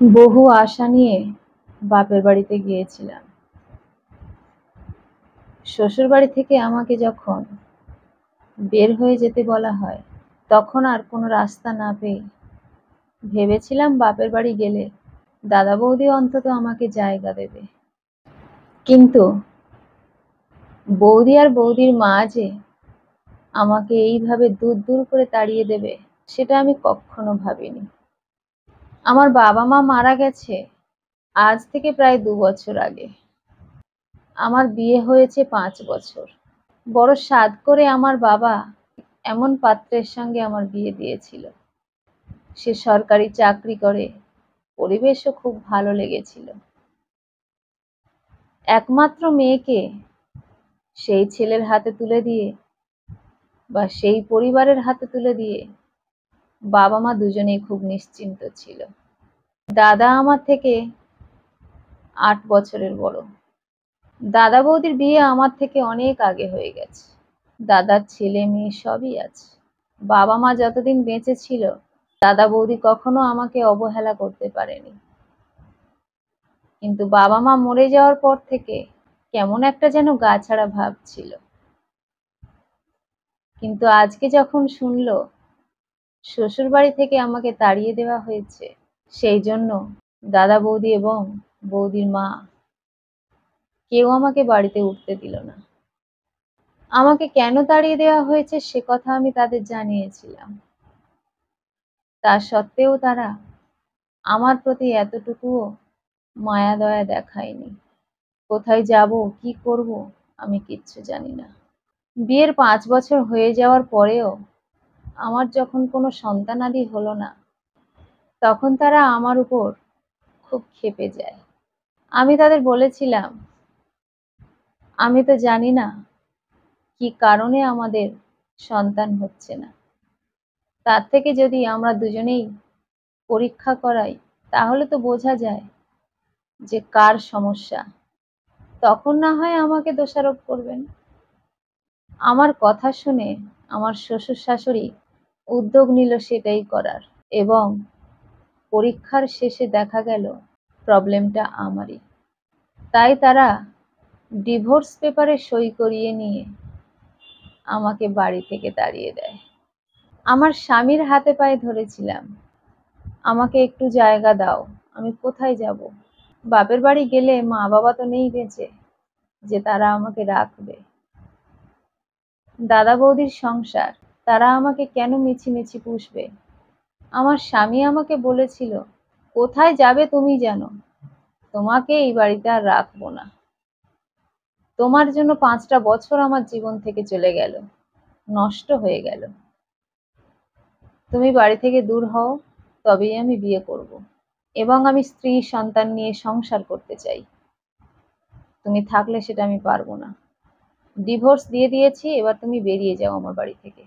বহু আশা নিয়ে বাপের বাড়িতে গিয়েছিলাম। শ্বশুর বাড়ি থেকে আমাকে যখন বের হয়ে যেতে বলা হয়, তখন আর কোনো রাস্তা না পেয়ে ভেবেছিলাম বাপের বাড়ি গেলে দাদা বৌদি অন্তত আমাকে জায়গা দেবে। কিন্তু বৌদি আর বৌদির মা যে আমাকে এইভাবে দূর দূর করে তাড়িয়ে দেবে, সেটা আমি কখনো ভাবিনি। আমার বাবা মা মারা গেছে আজ থেকে প্রায় 2 বছর আগে। আমার বিয়ে হয়েছে 5 বছর। বড় সাধ করে আমার বাবা এমন পাত্রের সঙ্গে আমার বিয়ে দিয়েছিল। সে সরকারি চাকরি করে, পরিবেশও খুব ভালো লেগেছিল। একমাত্র মেয়েকে সেই ছেলের হাতে তুলে দিয়ে বা সেই পরিবারের হাতে তুলে দিয়ে বাবা মা দুজনেই খুব নিশ্চিন্ত ছিল। দাদা আমার থেকে 8 বছরের বড়। দাদা বৌদির বিয়ে আমার থেকে অনেক আগে হয়ে গেছে। দাদার ছেলে মেয়ে সবই আছে। বাবা মা যতদিন বেঁচে ছিল, দাদা বৌদি কখনো আমাকে অবহেলা করতে পারেনি। কিন্তু বাবা মা মরে যাওয়ার পর থেকে কেমন একটা যেন গা ছাড়া ভাব ছিল। কিন্তু আজকে যখন শুনলো শ্বশুর বাড়ি থেকে আমাকে তাড়িয়ে দেওয়া হয়েছে, সেই জন্য দাদা বৌদি এবং বৌদির মা কেউ আমাকে বাড়িতে উঠতে দিল না। আমাকে কেন তাড়িয়ে দেওয়া হয়েছে সে কথা আমি তাদের জানিয়েছিলাম। তা সত্ত্বেও তারা আমার প্রতি এতটুকুও মায়া দয়া দেখায়নি। কোথায় যাব, কি করব, আমি কিচ্ছু জানি না। বিয়ের 5 বছর হয়ে যাওয়ার পরেও আমার যখন কোনো সন্তানাদি হলো না, তখন তারা আমার উপর খুব ক্ষেপে যায়। আমি তাদের বলেছিলাম, আমি তো জানি না কি কারণে আমাদের সন্তান হচ্ছে না। তার থেকে যদি আমরা দুজনেই পরীক্ষা করাই, তাহলে তো বোঝা যায় যে কার সমস্যা। তখন না হয় আমাকে দোষারোপ করবেন। আমার কথা শুনে আমার শ্বশুর শাশুড়ি উদ্যোগ নিল সেটাই করার, এবং পরীক্ষার শেষে দেখা গেল প্রবলেমটা আমারই। তাই তারা ডিভোর্স পেপারে সই করিয়ে নিয়ে আমাকে বাড়ি থেকে তাড়িয়ে দেয়। আমার স্বামীর হাতে পায়ে ধরেছিলাম, আমাকে একটু জায়গা দাও, আমি কোথায় যাব? বাপের বাড়ি গেলে মা বাবা তো নেই বেঁচে যে তারা আমাকে রাখবে। দাদা বৌদির সংসার, তারা আমাকে কেন মিছিমিছি পুষবে? আমার স্বামী আমাকে বলেছিল, কোথায় যাবে তুমি জানো, তোমাকে এই বাড়িতে আর রাখবো না। তোমার জন্য 5টা বছর আমার জীবন থেকে চলে গেল, নষ্ট হয়ে গেল। তুমি বাড়ি থেকে দূর হও, তবেই আমি বিয়ে করব, এবং আমি স্ত্রী সন্তান নিয়ে সংসার করতে চাই। তুমি থাকলে সেটা আমি পারবো না। ডিভোর্স দিয়ে দিয়েছি, এবার তুমি বেরিয়ে যাও আমার বাড়ি থেকে।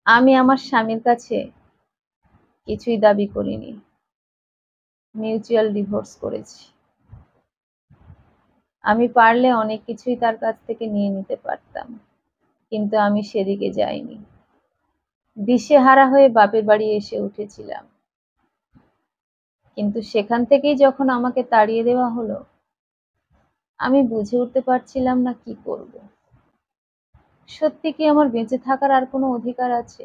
আমি আমার স্বামীর কাছে কিছুই দাবি করিনি, মিউচুয়াল ডিভোর্স করেছি। আমি পারলে অনেক কিছুই তার কাছ থেকে নিয়ে নিতে পারতাম, কিন্তু আমি সেদিকে যাইনি। দিশেহারা হয়ে বাপের বাড়ি এসে উঠেছিলাম, কিন্তু সেখান থেকেই যখন আমাকে তাড়িয়ে দেওয়া হলো, আমি বুঝে উঠতে পারছিলাম না কি করব। সত্যি কি আমার বেঁচে থাকার আর কোনো অধিকার আছে?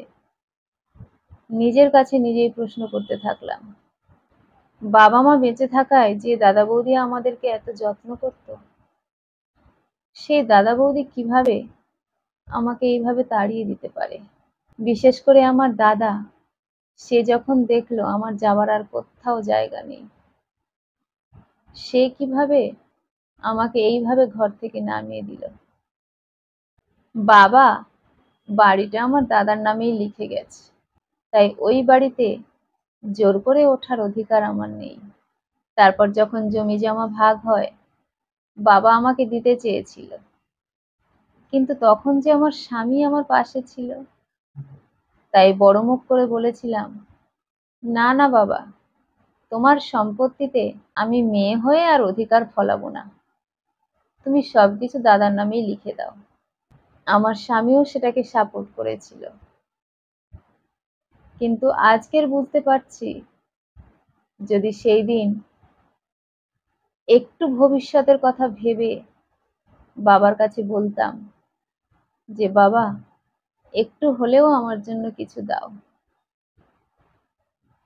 নিজের কাছে নিজেই প্রশ্ন করতে থাকলাম। বাবা মা বেঁচে থাকায় যে দাদা বৌদি আমাদেরকে এত যত্ন করত, সেই দাদা বৌদি কিভাবে আমাকে এইভাবে তাড়িয়ে দিতে পারে? বিশেষ করে আমার দাদা, সে যখন দেখলো আমার যাওয়ার আর কোথাও জায়গা নেই, সে কিভাবে আমাকে এইভাবে ঘর থেকে নামিয়ে দিল। বাবা বাড়িটা আমার দাদার নামেই লিখে গেছে, তাই ওই বাড়িতে জোর করে ওঠার অধিকার আমার নেই। তারপর যখন জমি জমা ভাগ হয়, বাবা আমাকে দিতে চেয়েছিল, কিন্তু তখন যে আমার স্বামী আমার পাশে ছিল, তাই বড় মুখ করে বলেছিলাম, না না বাবা, তোমার সম্পত্তিতে আমি মেয়ে হয়ে আর অধিকার ফলাবো না, তুমি সবকিছু দাদার নামেই লিখে দাও। আমার স্বামীও সেটাকে সাপোর্ট করেছিল। কিন্তু আজকের বুঝতে পারছি যদি সেই দিন একটু ভবিষ্যতের কথা ভেবে বাবার কাছে বলতাম যে বাবা, একটু হলেও আমার জন্য কিছু দাও,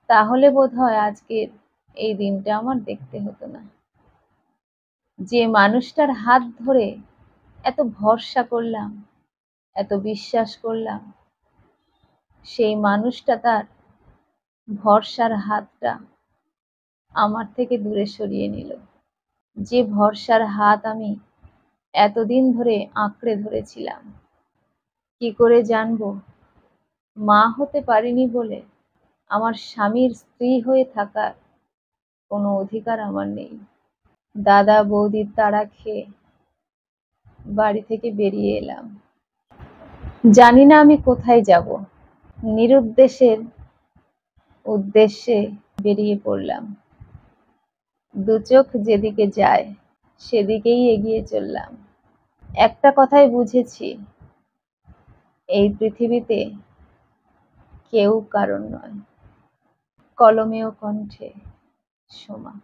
তাহলে বোধহয় আজকের এই দিনটা আমার দেখতে হতো না। যে মানুষটার হাত ধরে এত ভরসা করলাম, এত বিশ্বাস করলাম, সেই মানুষটা তার ভরসার হাতটা আমার থেকে দূরে সরিয়ে নিল। যে ভরসার হাত আমি এতদিন ধরে আঁকড়ে ধরেছিলাম, কি করে জানবো মা হতে পারিনি বলে আমার স্বামীর স্ত্রী হয়ে থাকার কোনো অধিকার আমার নেই। দাদা বৌদির তাড়া খেয়ে বাড়ি থেকে বেরিয়ে এলাম। জানি না আমি কোথায় যাব। নিরুদ্দেশের উদ্দেশ্যে বেরিয়ে পড়লাম। দু চোখ যেদিকে যায় সেদিকেই এগিয়ে চললাম। একটা কথাই বুঝেছি, এই পৃথিবীতে কেউ কারণ নয়। কলমে ও কণ্ঠে, সোমা।